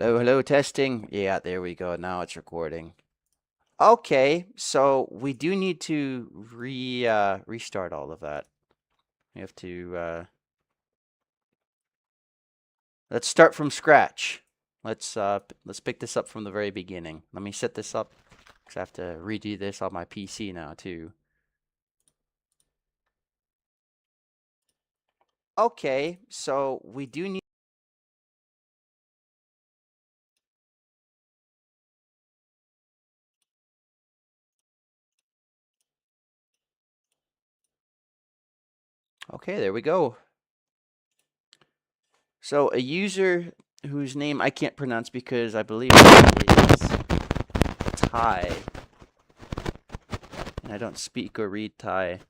Hello, hello, testing. Yeah, there we go. Now it's recording. Okay, so we do need to restart all of that. We have to let's start from scratch. Let's pick this up from the very beginning. Let me set this up because I have to redo this on my PC now too. Okay, so we do need. Okay, there we go. So a user whose name I can't pronounce because I believe it is Thai, and I don't speak or read Thai.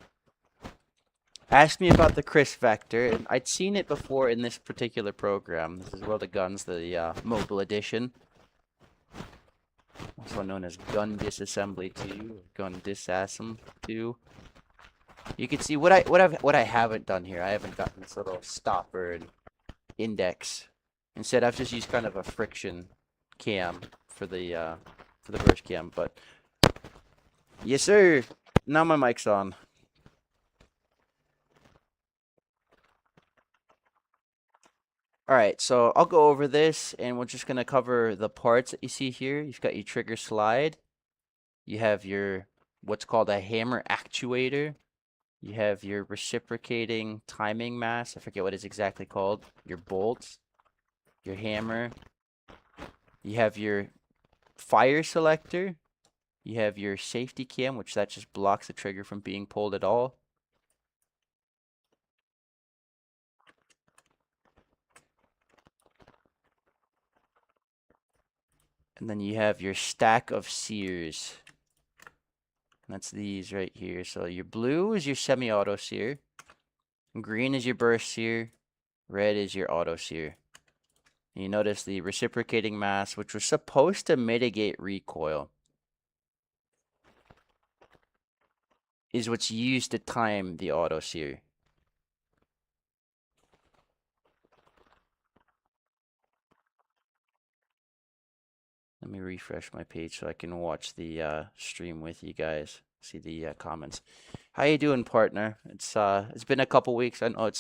Asked me about the Kriss vector, and I'd seen it before in this particular program. This is World of Guns, the mobile edition, also known as Gun Disassembly 2, Gun Disassemb 2. You can see what I haven't done here. I haven't gotten this little stopper and index. Instead, I've just used kind of a friction cam for the burst cam. But yes, sir. Now my mic's on. All right, so I'll go over this and we're just going to cover the parts that you see here. You've got your trigger slide. You have your what's called a hammer actuator. You have your reciprocating timing mass. I forget what it's exactly called. Your bolts, your hammer. You have your fire selector. You have your safety cam, which that just blocks the trigger from being pulled at all. And then you have your stack of sears. That's these right here. So your blue is your semi-auto sear. Green is your burst sear. Red is your auto sear. And you notice the reciprocating mass, which was supposed to mitigate recoil, is what's used to time the auto sear. Let me refresh my page so I can watch the stream with you guys. See the comments. How you doing, partner? It's been a couple weeks. I know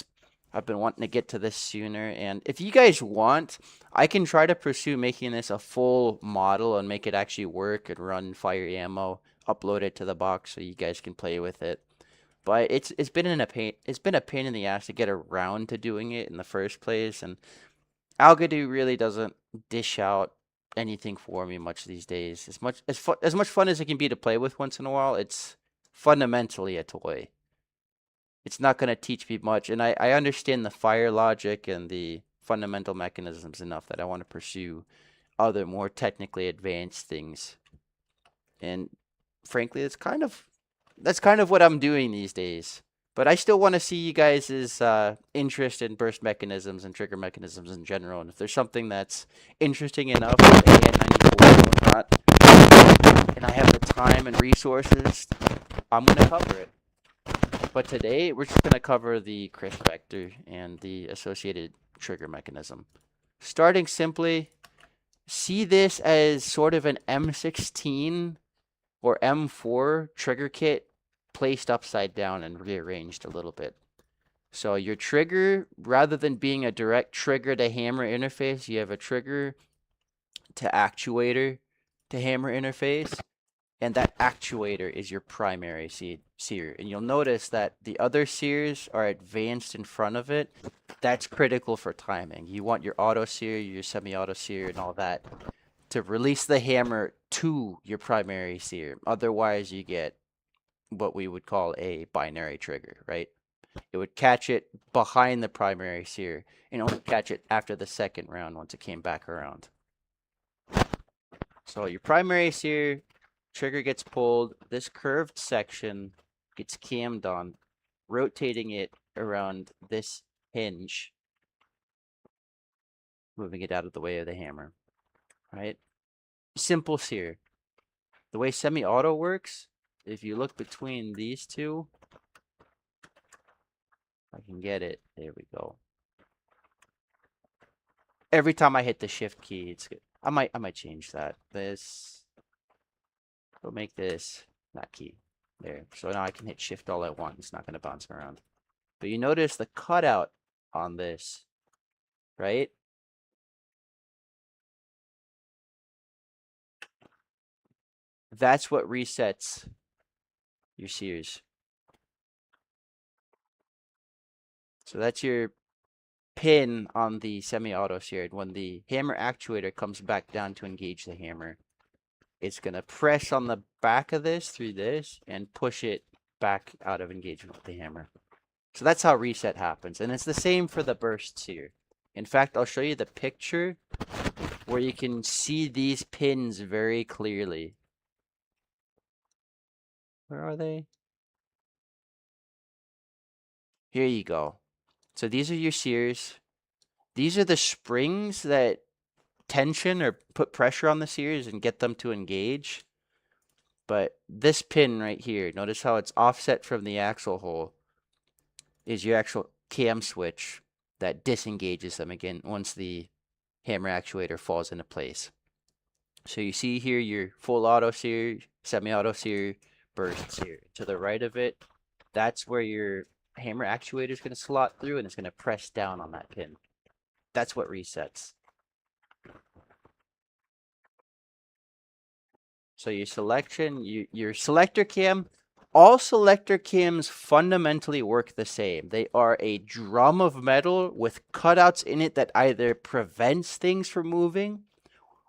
I've been wanting to get to this sooner, and if you guys want, I can try to pursue making this a full model and make it actually work and run fire ammo, upload it to the box so you guys can play with it. But it's been a pain in the ass to get around to doing it in the first place, and Algodo really doesn't dish out anything for me much these days. As much fun as it can be to play with once in a while, it's fundamentally a toy. It's not going to teach me much, and I understand the fire logic and the fundamental mechanisms enough that I want to pursue other more technically advanced things. And frankly, that's kind of what I'm doing these days. But I still want to see you guys' interest in burst mechanisms and trigger mechanisms in general. And if there's something that's interesting enough with AN94 and whatnot, and I have the time and resources, I'm going to cover it. But today, we're just going to cover the Kriss vector and the associated trigger mechanism. Starting simply, see this as sort of an M16 or M4 trigger kit placed upside down and rearranged a little bit. So your trigger, rather than being a direct trigger to hammer interface, you have a trigger to actuator to hammer interface, and that actuator is your primary sear. And you'll notice that the other sears are advanced in front of it. That's critical for timing. You want your auto sear, your semi-auto sear, and all that to release the hammer to your primary sear. Otherwise, you get what we would call a binary trigger, right? It would catch it behind the primary sear and only catch it after the second round once it came back around. So your primary sear trigger gets pulled. This curved section gets cammed on, rotating it around this hinge, moving it out of the way of the hammer, right? Simple sear. The way semi-auto works, if you look between these two, I can get it. There we go. every time I hit the shift key, it's good. I might change that. We'll make this that key. There. So now I can hit shift all at once. It's not going to bounce around. But you notice the cutout on this, right? That's what resets your sears. So that's your pin on the semi-auto sear. When the hammer actuator comes back down to engage the hammer, it's going to press on the back of this through this and push it back out of engagement with the hammer. So that's how reset happens. And it's the same for the bursts here. In fact, I'll show you the picture where you can see these pins very clearly. Where are they? Here you go. So these are your sears. These are the springs that tension or put pressure on the sears and get them to engage. But this pin right here, notice how it's offset from the axle hole, is your actual cam switch that disengages them again once the hammer actuator falls into place. So you see here your full auto sear, semi-auto sear, burst sear. To the right of it, that's where your hammer actuator is going to slot through and it's going to press down on that pin. That's what resets. So your selection, your selector cam, all selector cams fundamentally work the same. They are a drum of metal with cutouts in it that either prevents things from moving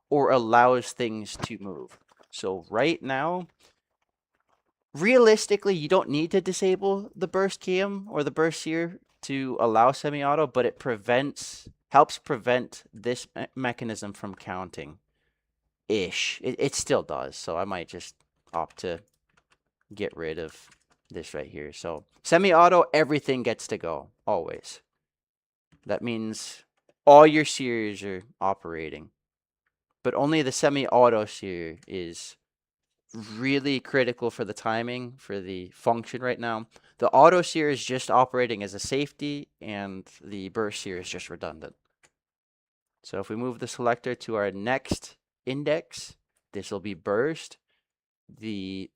or allows things to move. So right now, realistically, you don't need to disable the burst cam or the burst sear to allow semi-auto, but it helps prevent this mechanism from counting. It still does, so I might just opt to get rid of this right here. So semi-auto, everything gets to go, always. That means all your sears are operating, but only the semi-auto sear is really critical for the timing, for the function right now. The auto sear is just operating as a safety, and the burst sear is just redundant. So if we move the selector to our next index, this will be burst. The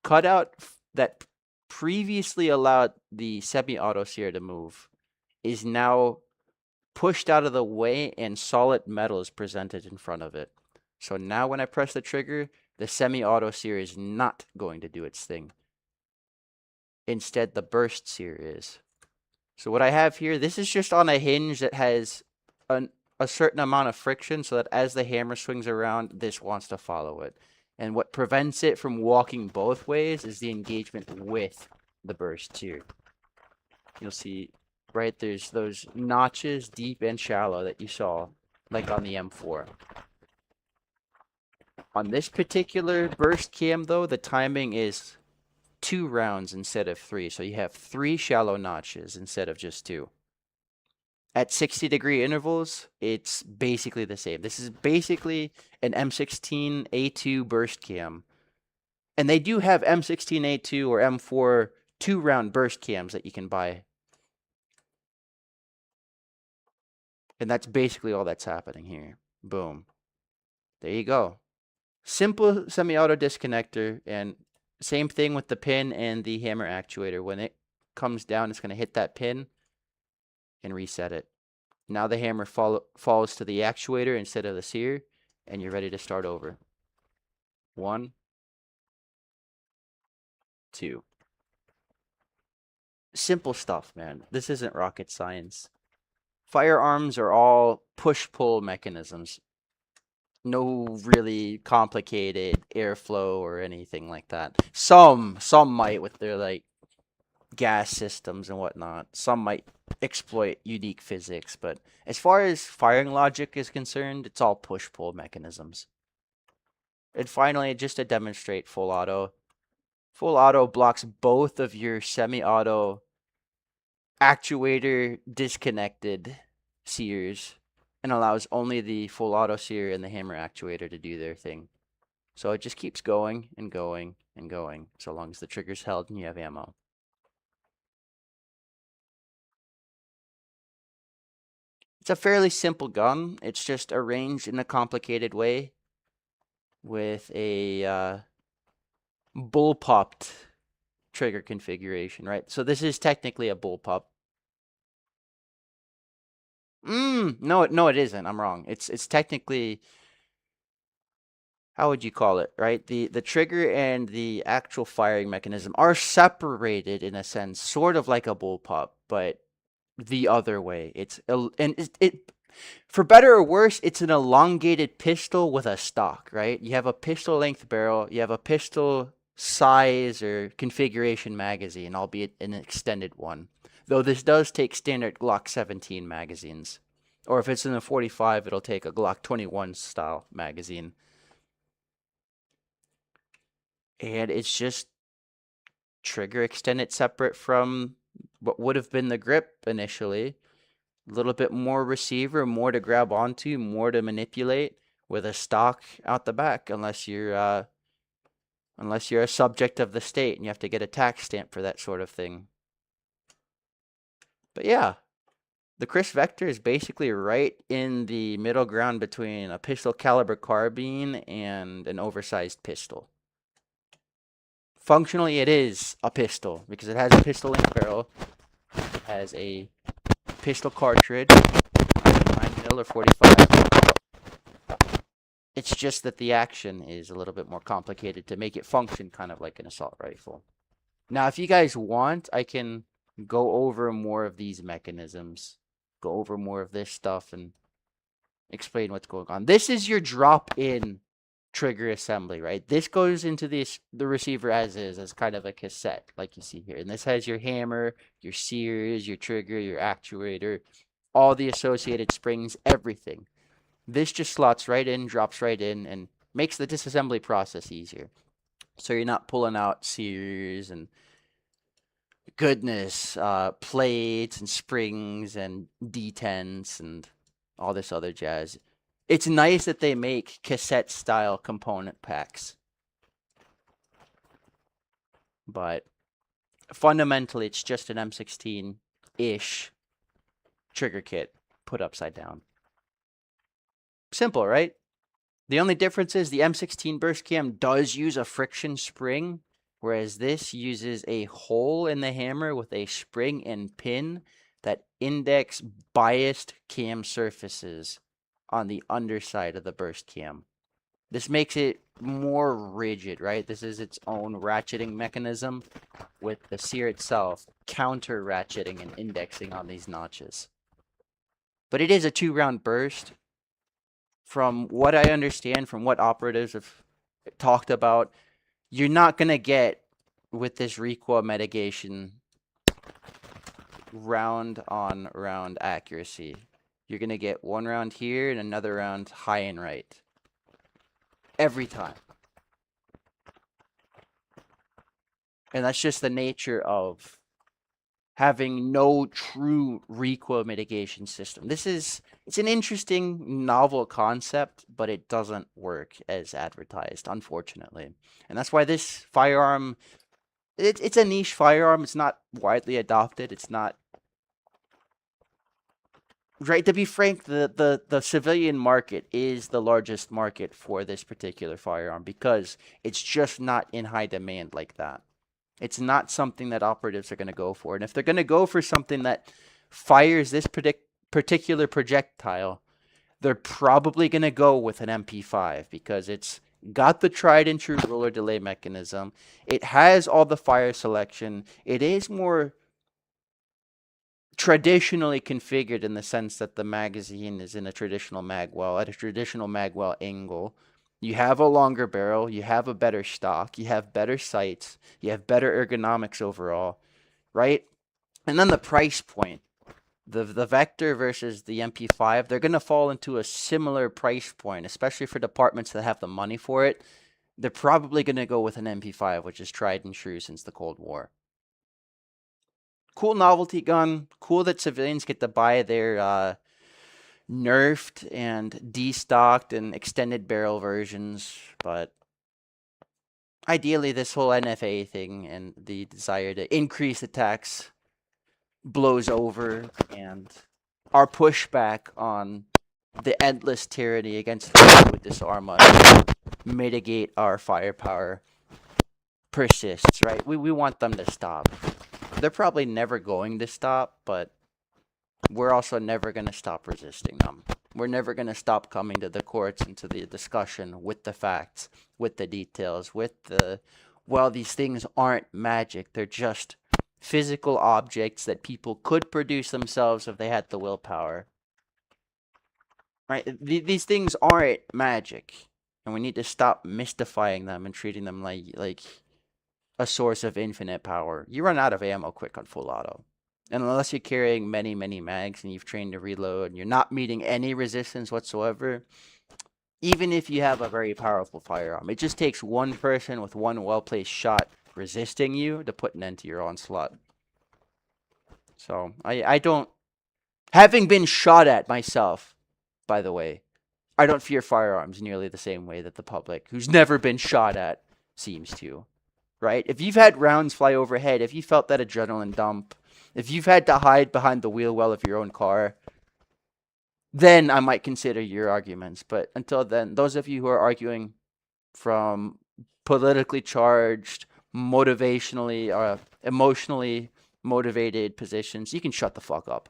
cutout that previously allowed the semi-auto sear to move is now pushed out of the way and solid metal is presented in front of it. So now when I press the trigger, the semi-auto sear is not going to do its thing. Instead, the burst sear is. So what I have here, this is just on a hinge that has a certain amount of friction so that as the hammer swings around, this wants to follow it. And what prevents it from walking both ways is the engagement with the burst sear. You'll see, right, there's those notches, deep and shallow, that you saw, like on the M4. On this particular burst cam, though, the timing is 2 rounds instead of 3. So you have 3 shallow notches instead of just 2. At 60-degree intervals, it's basically the same. This is basically an M16A2 burst cam. And they do have M16A2 or M4 2-round burst cams that you can buy. And that's basically all that's happening here. Boom. There you go. Simple semi-auto disconnector, and same thing with the pin and the hammer actuator. When it comes down, it's going to hit that pin and reset it. Now the hammer falls to the actuator instead of the sear, and you're ready to start over. 1, 2. Simple stuff, man. This isn't rocket science. Firearms are all push-pull mechanisms. No really complicated airflow or anything like that. Some might with their like gas systems and whatnot. Some might exploit unique physics, but as far as firing logic is concerned, it's all push-pull mechanisms. And finally, just to demonstrate full auto. Full auto blocks both of your semi-auto actuator disconnected sears and allows only the full auto sear and the hammer actuator to do their thing. So it just keeps going and going and going so long as the trigger's held and you have ammo. It's a fairly simple gun. It's just arranged in a complicated way with a bullpupped trigger configuration, right? So this is technically a bullpup. No, it isn't. I'm wrong. It's technically, how would you call it, right? The trigger and the actual firing mechanism are separated in a sense, sort of like a bullpup, but the other way. It for better or worse, it's an elongated pistol with a stock, right? You have a pistol length barrel, you have a pistol size or configuration magazine, albeit an extended one. Though this does take standard Glock 17 magazines. Or if it's in a 45, it'll take a Glock 21 style magazine. And it's just trigger extended separate from what would have been the grip initially. A little bit more receiver, more to grab onto, more to manipulate with a stock out the back, unless you're a subject of the state and you have to get a tax stamp for that sort of thing. But yeah, the Kriss Vector is basically right in the middle ground between a pistol caliber carbine and an oversized pistol. Functionally, it is a pistol because it has a pistol length barrel, it has a pistol cartridge, 9mm or 45. It's just that the action is a little bit more complicated to make it function kind of like an assault rifle. Now, if you guys want, I can go over more of these mechanisms, go over more of this stuff, and explain what's going on. This is your drop-in trigger assembly, right? This goes into the receiver as is, as kind of a cassette, like you see here. And this has your hammer, your sears, your trigger, your actuator, all the associated springs, everything. This just slots right in, drops right in, and makes the disassembly process easier. So you're not pulling out sears and goodness, plates and springs and detents and all this other jazz. It's nice that they make cassette style component packs. But fundamentally, it's just an M16-ish trigger kit put upside down. Simple, right? The only difference is the M16 burst cam does use a friction spring, whereas this uses a hole in the hammer with a spring and pin that index biased cam surfaces on the underside of the burst cam. This makes it more rigid, right? This is its own ratcheting mechanism with the sear itself counter ratcheting and indexing on these notches. But it is a 2-round burst. From what I understand, from what operatives have talked about, you're not going to get, with this recoil mitigation, round on round accuracy. You're going to get one round here and another round high and right. Every time. And that's just the nature of having no true recoil mitigation system. It's an interesting, novel concept, but it doesn't work as advertised, unfortunately. And that's why this firearm, it's a niche firearm. It's not widely adopted. It's not, right, to be frank, the civilian market is the largest market for this particular firearm because it's just not in high demand like that. It's not something that operatives are going to go for. And if they're going to go for something that fires this particular projectile, they're probably going to go with an MP5 because it's got the tried and true roller delay mechanism. It has all the fire selection. It is more traditionally configured in the sense that the magazine is in a traditional magwell at a traditional magwell angle. You have a longer barrel, you have a better stock, you have better sights, you have better ergonomics overall, right? And then the price point. The Vector versus the MP5, they're going to fall into a similar price point, especially for departments that have the money for it. They're probably going to go with an MP5, which is tried and true since the Cold War. Cool novelty gun. Cool that civilians get to buy their nerfed and destocked and extended barrel versions, but ideally this whole NFA thing and the desire to increase attacks blows over and our pushback on the endless tyranny against those who would disarm us, mitigate our firepower, persists, right? We want them to stop. They're probably never going to stop, but we're also never going to stop resisting them. We're never going to stop coming to the courts and to the discussion with the facts, with the details, with the, well, these things aren't magic. They're just physical objects that people could produce themselves if they had the willpower. Right? These things aren't magic. And we need to stop mystifying them and treating them like a source of infinite power. You run out of ammo quick on full auto. And unless you're carrying many, many mags and you've trained to reload and you're not meeting any resistance whatsoever, even if you have a very powerful firearm, it just takes one person with one well-placed shot resisting you to put an end to your onslaught. So, I don't... Having been shot at myself, by the way, I don't fear firearms nearly the same way that the public, who's never been shot at, seems to. Right? If you've had rounds fly overhead, if you felt that adrenaline dump, if you've had to hide behind the wheel well of your own car, then I might consider your arguments. But until then, those of you who are arguing from politically charged, motivationally, emotionally motivated positions, you can shut the fuck up.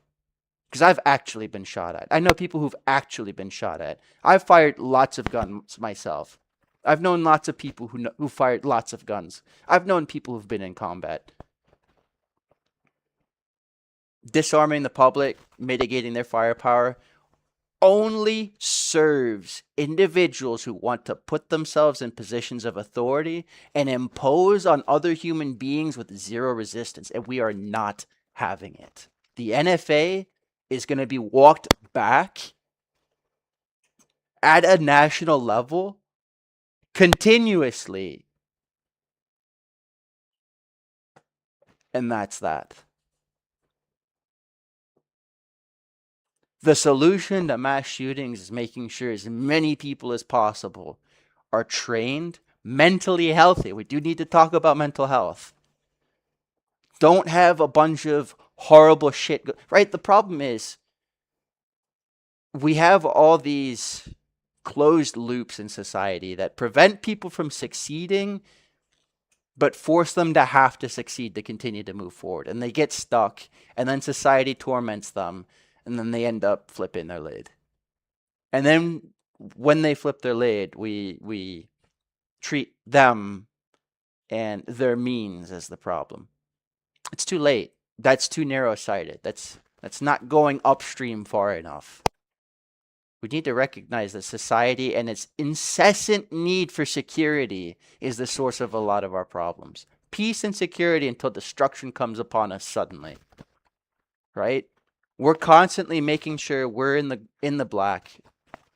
Because I've actually been shot at. I know people who've actually been shot at. I've fired lots of guns myself. I've known lots of people who fired lots of guns. I've known people who've been in combat. Disarming the public, mitigating their firepower, only serves individuals who want to put themselves in positions of authority and impose on other human beings with zero resistance. And we are not having it. The NFA is going to be walked back at a national level continuously. And that's that. The solution to mass shootings is making sure as many people as possible are trained, mentally healthy. We do need to talk about mental health. Don't have a bunch of horrible shit, right? The problem is we have all these closed loops in society that prevent people from succeeding, but force them to have to succeed to continue to move forward. And they get stuck, and then society torments them, and then they end up flipping their lid. And then when they flip their lid, we treat them and their means as the problem. It's too late. That's too narrow-sighted. That's not going upstream far enough. We need to recognize that society and its incessant need for security is the source of a lot of our problems. Peace and security until destruction comes upon us suddenly. Right? We're constantly making sure we're in the black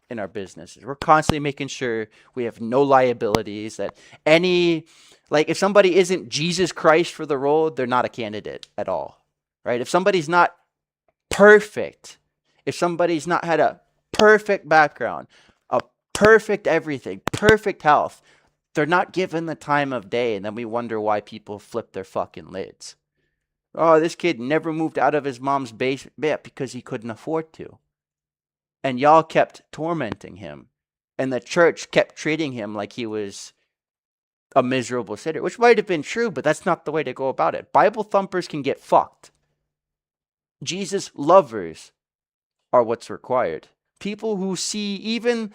in our businesses. We're constantly making sure we have no liabilities, that if somebody isn't Jesus Christ for the role, they're not a candidate at all. Right? If somebody's not perfect, if somebody's not had a perfect background, a perfect everything, perfect health, they're not given the time of day, and then we wonder why people flip their fucking lids. Oh, this kid never moved out of his mom's basement because he couldn't afford to. And y'all kept tormenting him. And the church kept treating him like he was a miserable sinner, which might have been true, but that's not the way to go about it. Bible thumpers can get fucked. Jesus lovers are what's required. People who see even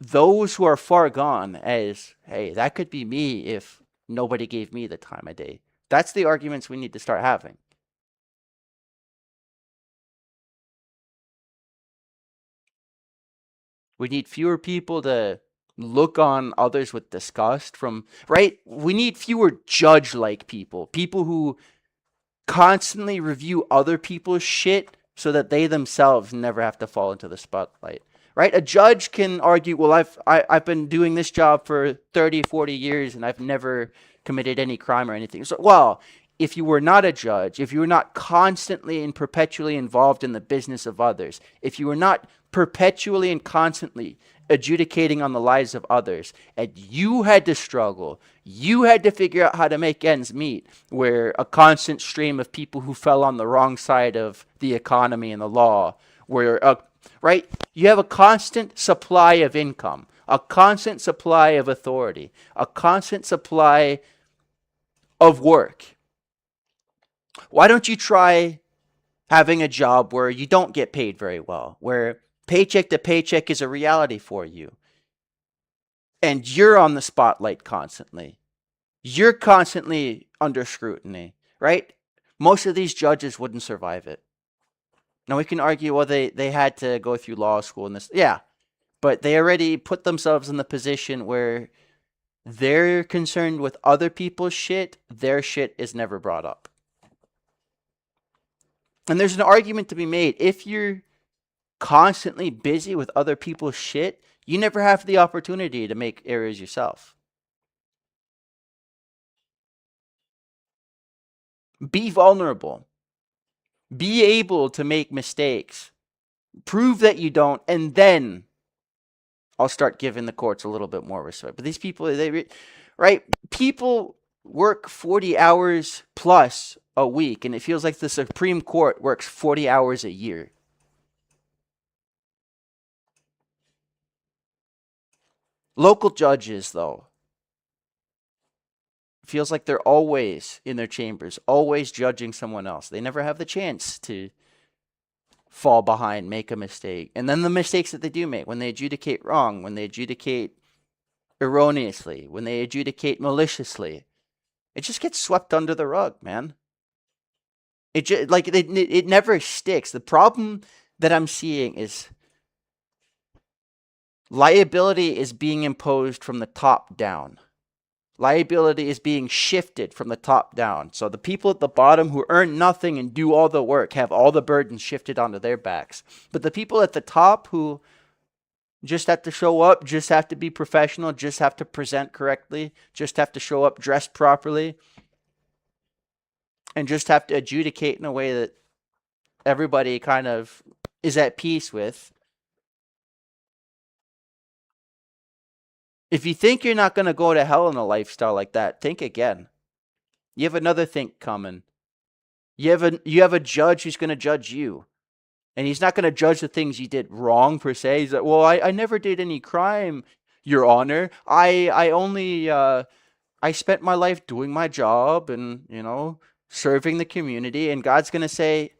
those who are far gone as, hey, that could be me if nobody gave me the time of day. That's the arguments we need to start having. We need fewer people to look on others with disgust right? We need fewer judge-like people. People who constantly review other people's shit so that they themselves never have to fall into the spotlight. Right? A judge can argue, well, I've been doing this job for 30, 40 years and I've never committed any crime or anything. So, well, if you were not a judge, if you were not constantly and perpetually involved in the business of others, if you were not perpetually and constantly adjudicating on the lives of others, and you had to struggle, you had to figure out how to make ends meet, where a constant stream of people who fell on the wrong side of the economy and the law, where, right? You have a constant supply of income, a constant supply of authority, a constant supply of work. Why don't you try having a job where you don't get paid very well, where paycheck to paycheck is a reality for you, and you're on the spotlight constantly? You're constantly under scrutiny, right? Most of these judges wouldn't survive it. Now we can argue, well, they had to go through law school and this. Yeah, but they already put themselves in the position where they're concerned with other people's shit. Their shit is never brought up. And there's an argument to be made. If you're constantly busy with other people's shit, you never have the opportunity to make errors yourself. Be vulnerable. Be able to make mistakes. Prove that you don't, and then I'll start giving the courts a little bit more respect. But these people, right? People work 40 hours plus a week, and it feels like the Supreme Court works 40 hours a year. Local judges, though, feels like they're always in their chambers, always judging someone else. They never have the chance to fall behind, make a mistake. And then the mistakes that they do make, when they adjudicate wrong, when they adjudicate erroneously, when they adjudicate maliciously, it just gets swept under the rug, man. It never sticks. The problem that I'm seeing is liability is being imposed from the top down. Liability is being shifted from the top down. So the people at the bottom who earn nothing and do all the work have all the burdens shifted onto their backs. But the people at the top who just have to show up, just have to be professional, just have to present correctly, just have to show up dressed properly, and just have to adjudicate in a way that everybody kind of is at peace with. If you think you're not going to go to hell in a lifestyle like that, think again. You have another think coming. You have a judge who's going to judge you. And he's not going to judge the things you did wrong per se. He's like, well, I never did any crime, Your Honor. I only I spent my life doing my job and, serving the community. And God's going to say,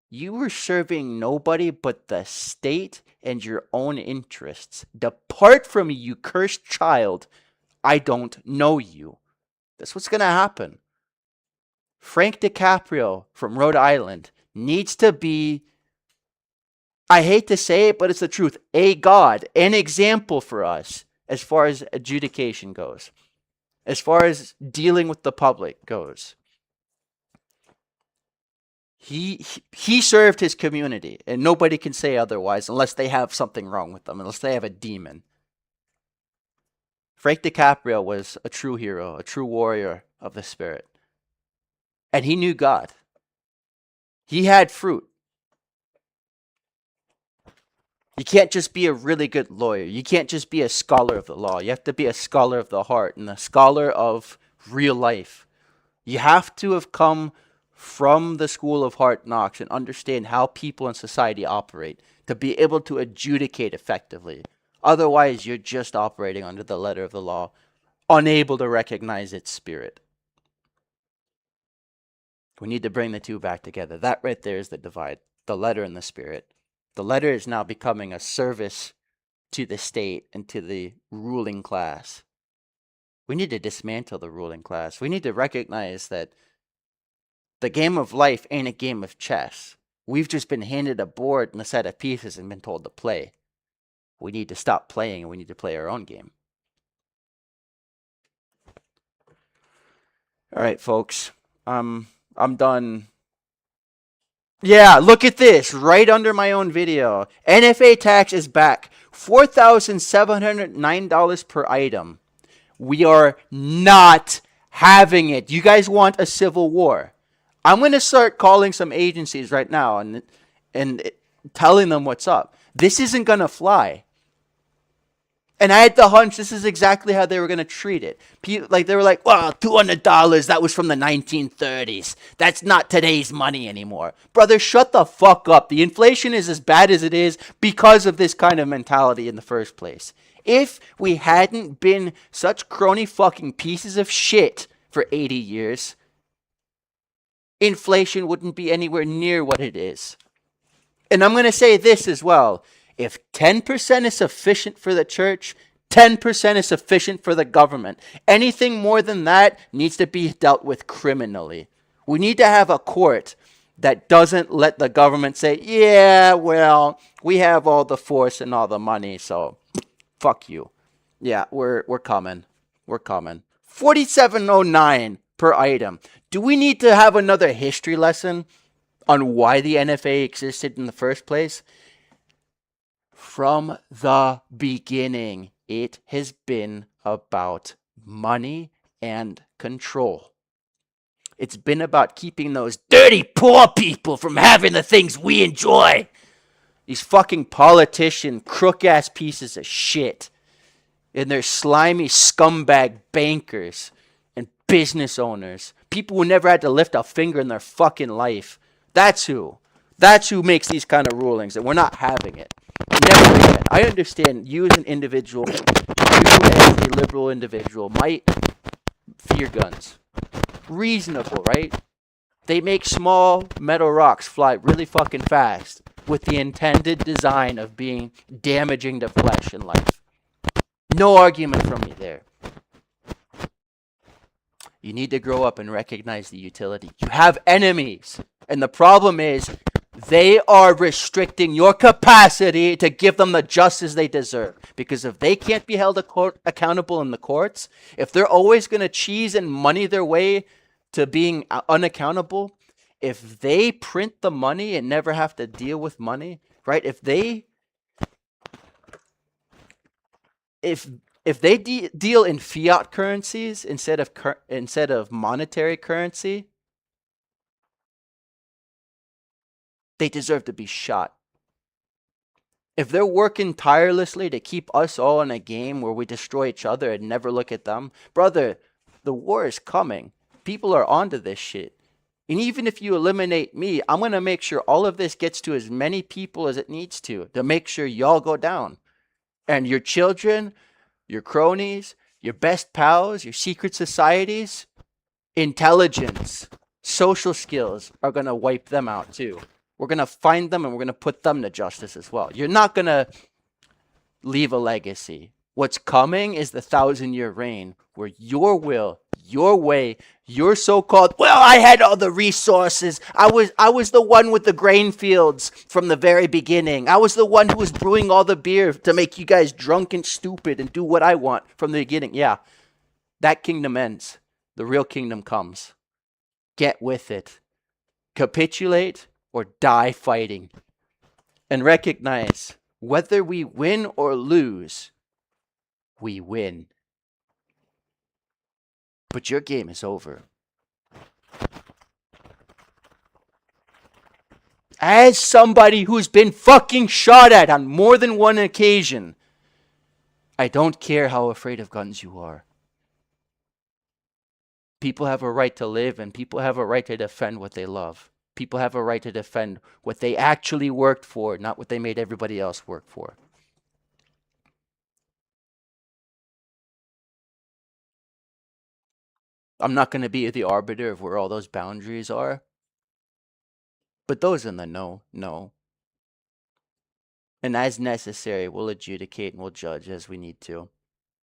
you were serving nobody but the state and your own interests. Depart from me, you cursed child. I don't know you. That's what's going to happen. Frank DiCaprio from Rhode Island needs to be, I hate to say it, but it's the truth, a God, an example for us as far as adjudication goes, as far as dealing with the public goes. He served his community, and nobody can say otherwise unless they have something wrong with them, unless they have a demon. Frank DiCaprio was a true hero, a true warrior of the spirit. And he knew God. He had fruit. You can't just be a really good lawyer. You can't just be a scholar of the law. You have to be a scholar of the heart and a scholar of real life. You have to have come from the school of hard knocks and understand how people in society operate to be able to adjudicate effectively. Otherwise, you're just operating under the letter of the law, unable to recognize its spirit. We need to bring the two back together. That right there is the divide, the letter and the spirit. The letter is now becoming a service to the state and to the ruling class. We need to dismantle the ruling class. We need to recognize that the game of life ain't a game of chess. We've just been handed a board and a set of pieces and been told to play. We need to stop playing and we need to play our own game. All right, folks. I'm done. Yeah, look at this. Right under my own video. NFA tax is back. $4,709 per item. We are not having it. You guys want a civil war. I'm going to start calling some agencies right now and telling them what's up. This isn't going to fly. And I had the hunch this is exactly how they were going to treat it. Like they were like, well, $200, that was from the 1930s. That's not today's money anymore. Brother, shut the fuck up. The inflation is as bad as it is because of this kind of mentality in the first place. If we hadn't been such crony fucking pieces of shit for 80 years, inflation wouldn't be anywhere near what it is. And I'm going to say this as well. If 10% is sufficient for the church, 10% is sufficient for the government. Anything more than that needs to be dealt with criminally. We need to have a court that doesn't let the government say, yeah, well, we have all the force and all the money, so fuck you. Yeah, we're coming. We're coming. 4709 per item. Do we need to have another history lesson on why the NFA existed in the first place? From the beginning, it has been about money and control. It's been about keeping those dirty poor people from having the things we enjoy. These fucking politician, crook-ass pieces of shit. And their slimy scumbag bankers and business owners. People who never had to lift a finger in their fucking life. That's who. That's who makes these kind of rulings, and we're not having it. Never again. I understand you as an individual, you as a liberal individual might fear guns. Reasonable, right? They make small metal rocks fly really fucking fast with the intended design of being damaging to flesh and life. No argument from me there. You need to grow up and recognize the utility. You have enemies, and the problem is they are restricting your capacity to give them the justice they deserve. Because if they can't be held accountable in the courts, if they're always going to cheese and money their way to being unaccountable, if they print the money and never have to deal with money, right? If they deal in fiat currencies instead of monetary currency, they deserve to be shot. If they're working tirelessly to keep us all in a game where we destroy each other and never look at them, brother, the war is coming. People are onto this shit. And even if you eliminate me, I'm going to make sure all of this gets to as many people as it needs to make sure y'all go down. And your children, your cronies, your best pals, your secret societies, intelligence, social skills are going to wipe them out too. We're going to find them and we're going to put them to justice as well. You're not going to leave a legacy. What's coming is the 1,000-year reign where your will, your way, your so-called, well, I had all the resources. I was the one with the grain fields from the very beginning. I was the one who was brewing all the beer to make you guys drunk and stupid and do what I want from the beginning. Yeah, that kingdom ends. The real kingdom comes. Get with it. Capitulate or die fighting. And recognize whether we win or lose, we win. But your game is over. As somebody who's been fucking shot at on more than one occasion, I don't care how afraid of guns you are. People have a right to live and people have a right to defend what they love. People have a right to defend what they actually worked for, not what they made everybody else work for. I'm not going to be the arbiter of where all those boundaries are. But those in the know. And as necessary, we'll adjudicate and we'll judge as we need to.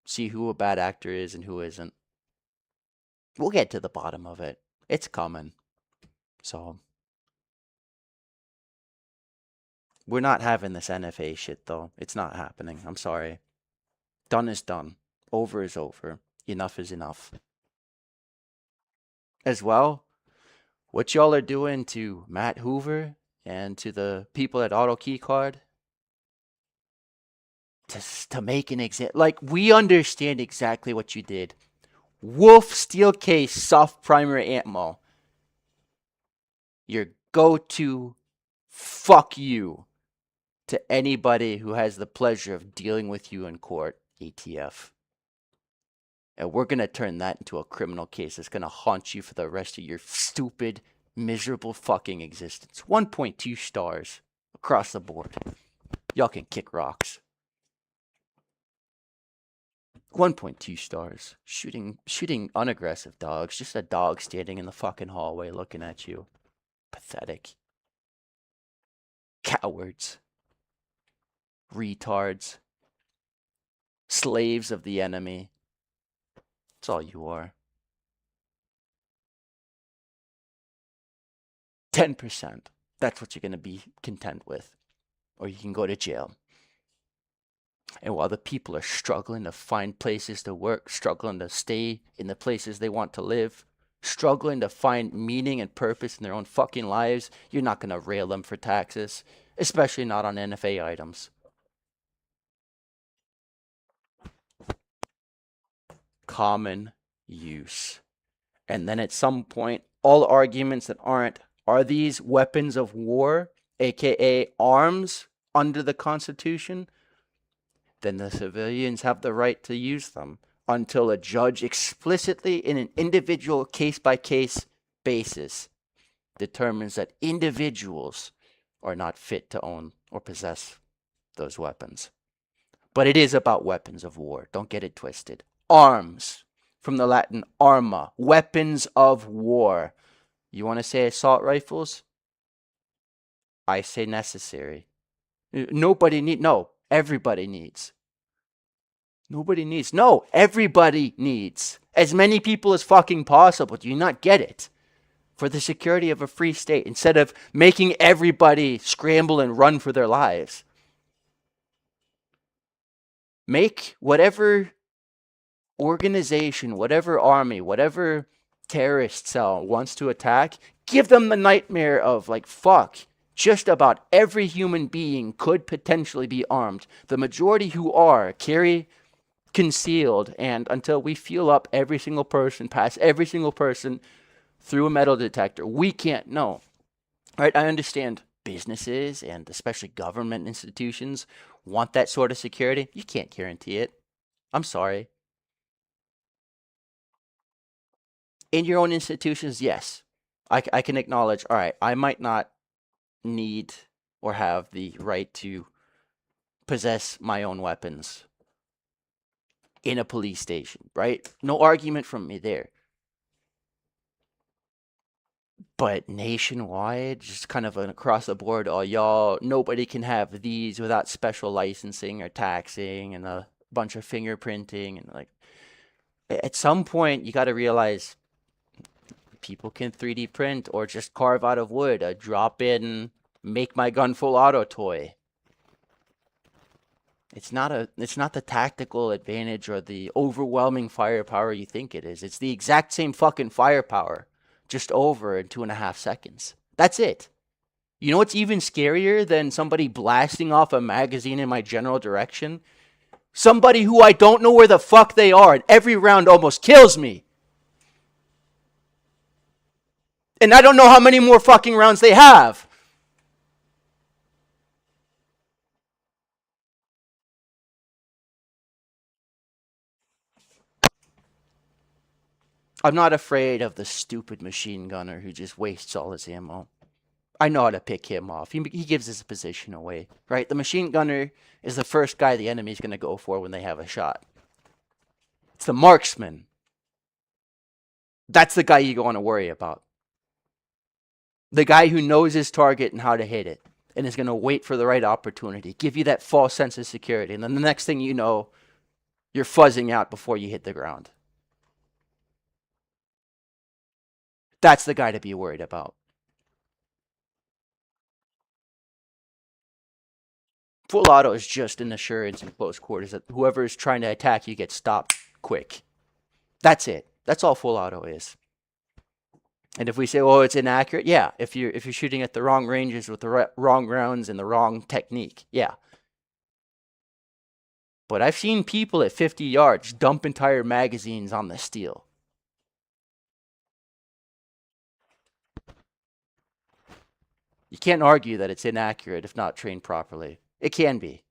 See who a bad actor is and who isn't. We'll get to the bottom of it. It's coming. So we're not having this NFA shit, though. It's not happening. I'm sorry. Done is done. Over is over. Enough is enough. As well, what y'all are doing to Matt Hoover and to the people at Auto Keycard, to make an example. Like, we understand exactly what you did. Wolf steel case soft primary ammo. Your go-to fuck you to anybody who has the pleasure of dealing with you in court, ATF. And we're going to turn that into a criminal case that's going to haunt you for the rest of your stupid, miserable fucking existence. 1.2 stars across the board. Y'all can kick rocks. 1.2 stars. Shooting unaggressive dogs. Just a dog standing in the fucking hallway looking at you. Pathetic. Cowards. Retards. Slaves of the enemy. That's all you are. 10%. That's what you're going to be content with. Or you can go to jail. And while the people are struggling to find places to work, struggling to stay in the places they want to live, struggling to find meaning and purpose in their own fucking lives, you're not going to rail them for taxes, especially not on NFA items. Common use. And then at some point, all arguments that aren't, are these weapons of war, aka arms, under the Constitution? Then the civilians have the right to use them until a judge explicitly, in an individual case-by-case basis, determines that individuals are not fit to own or possess those weapons. But it is about weapons of war. Don't get it twisted. Arms, from the Latin arma, weapons of war. You want to say assault rifles? I say necessary. Everybody needs. Nobody needs. No, everybody needs. As many people as fucking possible. Do you not get it? For the security of a free state, instead of making everybody scramble and run for their lives. Make whatever organization, whatever army, whatever terrorist cell wants to attack, give them the nightmare of like, fuck, just about every human being could potentially be armed. The majority who are carry concealed, and until we fuel up every single person, pass every single person through a metal detector, we can't know. Right? I understand businesses and especially government institutions want that sort of security. You can't guarantee it. I'm sorry. In your own institutions, yes. I can acknowledge, all right, I might not need or have the right to possess my own weapons in a police station, right? No argument from me there. But nationwide, just kind of an across the board, oh, y'all, nobody can have these without special licensing or taxing and a bunch of fingerprinting. And like, at some point, you got to realize people can 3D print or just carve out of wood a drop-in, make my gun full auto toy. It's not the tactical advantage or the overwhelming firepower you think it is. It's the exact same fucking firepower, just over in 2.5 seconds. That's it. You know what's even scarier than somebody blasting off a magazine in my general direction? Somebody who I don't know where the fuck they are, and every round almost kills me. And I don't know how many more fucking rounds they have. I'm not afraid of the stupid machine gunner who just wastes all his ammo. I know how to pick him off. He gives his position away, right? The machine gunner is the first guy the enemy's going to go for when they have a shot. It's the marksman. That's the guy you want to worry about. The guy who knows his target and how to hit it and is going to wait for the right opportunity, give you that false sense of security. And then the next thing you know, you're fuzzing out before you hit the ground. That's the guy to be worried about. Full auto is just an assurance in close quarters that whoever is trying to attack you gets stopped quick. That's it. That's all full auto is. And if we say, oh, it's inaccurate, yeah. If you're shooting at the wrong ranges with the wrong rounds and the wrong technique, yeah. But I've seen people at 50 yards dump entire magazines on the steel. You can't argue that it's inaccurate if not trained properly. It can be.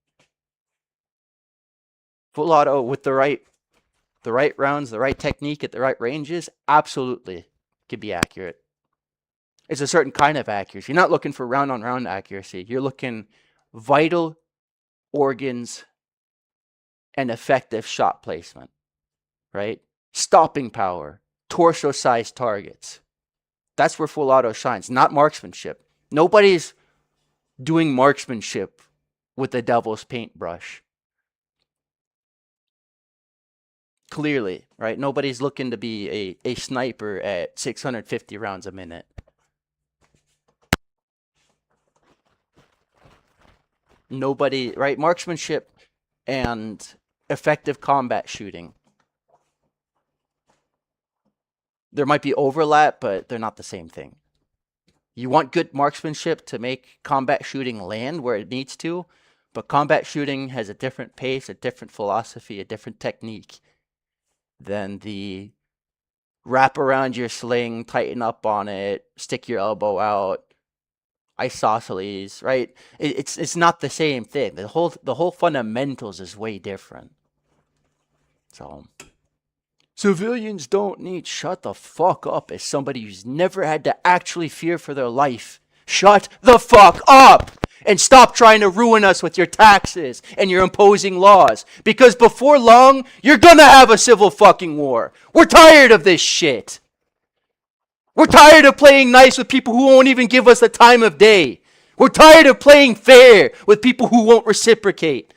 Full auto with the right rounds, the right technique at the right ranges, absolutely can be accurate. It's a certain kind of accuracy. You're not looking for round on round accuracy. You're looking vital organs and effective shot placement, right? Stopping power, torso sized targets. That's where full auto shines, not marksmanship. Nobody's doing marksmanship with the devil's paintbrush. Clearly, right? Nobody's looking to be a sniper at 650 rounds a minute. Nobody, right? Marksmanship and effective combat shooting. There might be overlap, but they're not the same thing. You want good marksmanship to make combat shooting land where it needs to, but combat shooting has a different pace, a different philosophy, a different technique than the wrap around your sling, tighten up on it, stick your elbow out, isosceles, right? It's not the same thing. The whole fundamentals is way different. So civilians don't need shut the fuck up as somebody who's never had to actually fear for their life. Shut the fuck up and stop trying to ruin us with your taxes and your imposing laws, because before long you're gonna have a civil fucking war. We're tired of this shit. We're tired of playing nice with people who won't even give us the time of day. We're tired of playing fair with people who won't reciprocate.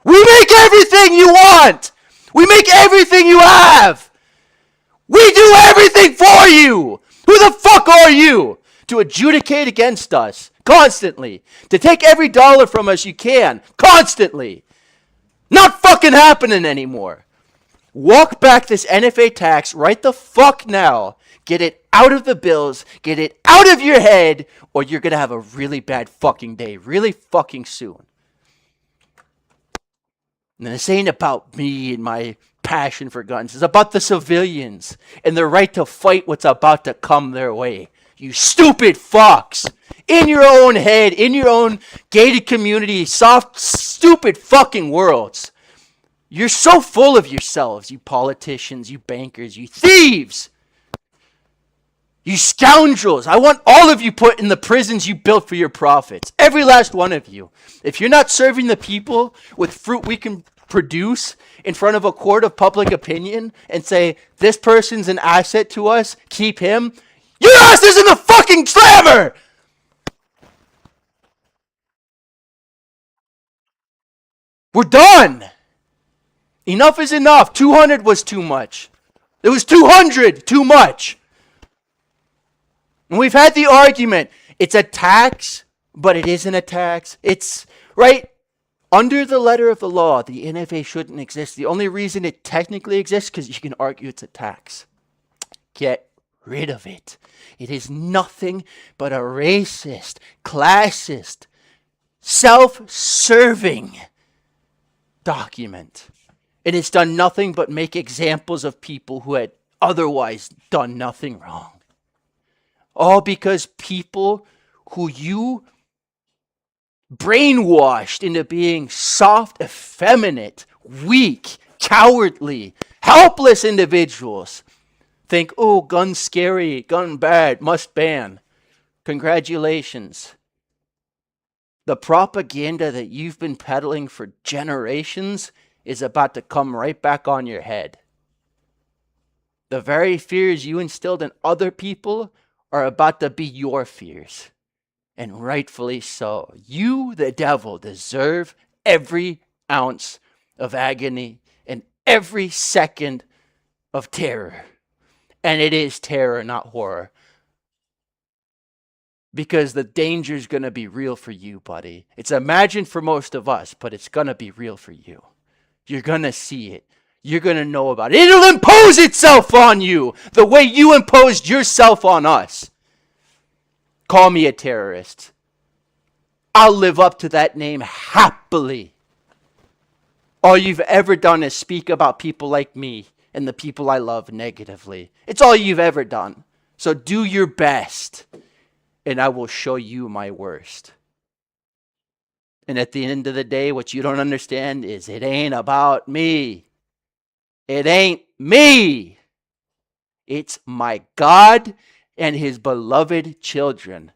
We make everything you want. We make everything you have. We do everything for you. Who the fuck are you to adjudicate against us constantly? To take every dollar from us you can constantly. Not fucking happening anymore. Walk back this NFA tax right the fuck now. Get it out of the bills. Get it out of your head, or you're going to have a really bad fucking day really fucking soon. And this ain't about me and my passion for guns. It's about the civilians and their right to fight what's about to come their way. You stupid fucks. In your own head, in your own gated community, soft, stupid fucking worlds. You're so full of yourselves, you politicians, you bankers, you thieves. You scoundrels. I want all of you put in the prisons you built for your profits. Every last one of you. If you're not serving the people with fruit we can produce in front of a court of public opinion and say, this person's an asset to us, keep him, your ass is in the fucking slammer! We're done! Enough is enough. 200 was too much. It was 200 too much. And we've had the argument, it's a tax, but it isn't a tax. It's, right, under the letter of the law, the NFA shouldn't exist. The only reason it technically exists is because you can argue it's a tax. Get rid of it. It is nothing but a racist, classist, self-serving document. It has done nothing but make examples of people who had otherwise done nothing wrong. All because people who you brainwashed into being soft, effeminate, weak, cowardly, helpless individuals think, oh, gun scary, gun bad, must ban. Congratulations. The propaganda that you've been peddling for generations is about to come right back on your head. The very fears you instilled in other people are about to be your fears. And rightfully so. You, the devil, deserve every ounce of agony and every second of terror. And it is terror, not horror. Because the danger is going to be real for you, buddy. It's imagined for most of us, but it's going to be real for you. You're going to see it. You're going to know about it. It'll impose itself on you the way you imposed yourself on us. Call me a terrorist. I'll live up to that name happily. All you've ever done is speak about people like me and the people I love negatively. It's all you've ever done. So do your best and I will show you my worst. And at the end of the day, what you don't understand is it ain't about me. It ain't me. It's my God and his beloved children